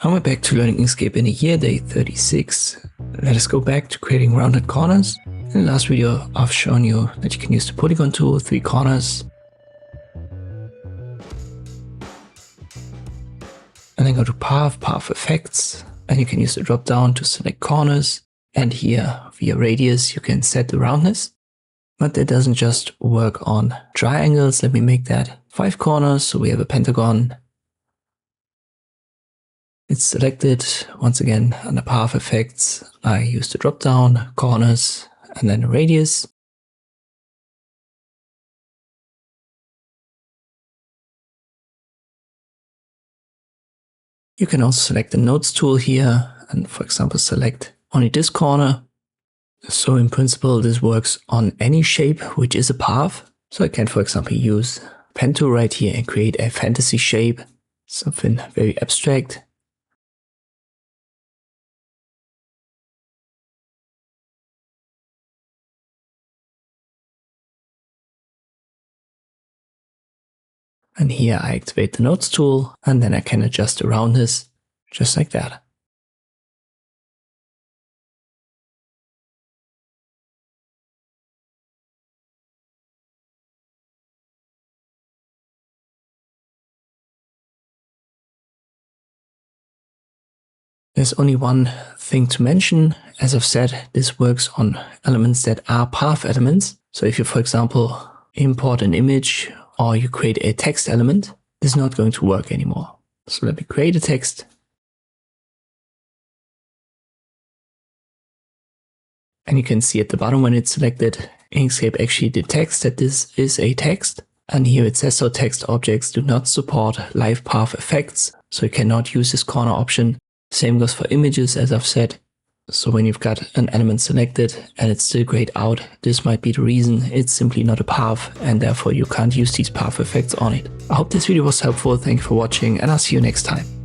And we're back to learning Inkscape in a year, day 36. Let us go back to creating rounded corners. In the last video, I've shown you that you can use the polygon tool, 3 corners. And then go to Path, Path Effects, and you can use the drop down to select corners. And here, via radius, you can set the roundness. But that doesn't just work on triangles. Let me make that 5 corners, so we have a pentagon. It's selected. Once again, under Path Effects, I use the drop down, corners, and then a radius. You can also select the nodes tool here and, for example, select only this corner. So in principle, this works on any shape which is a path. So I can, for example, use pen tool right here and create a fantasy shape, something very abstract. And here I activate the nodes tool, and then I can adjust the roundness just like that. There's only one thing to mention. As I've said, this works on elements that are path elements. So if you, for example, import an image or you create a text element, this is not going to work anymore. So let me create a text. And you can see at the bottom when it's selected, Inkscape actually detects that this is a text. And here it says, so text objects do not support live path effects. So you cannot use this corner option. Same goes for images, as I've said. So when you've got an element selected and it's still grayed out, this might be the reason. It's simply not a path and therefore you can't use these path effects on it. I hope this video was helpful. Thank you for watching and I'll see you next time.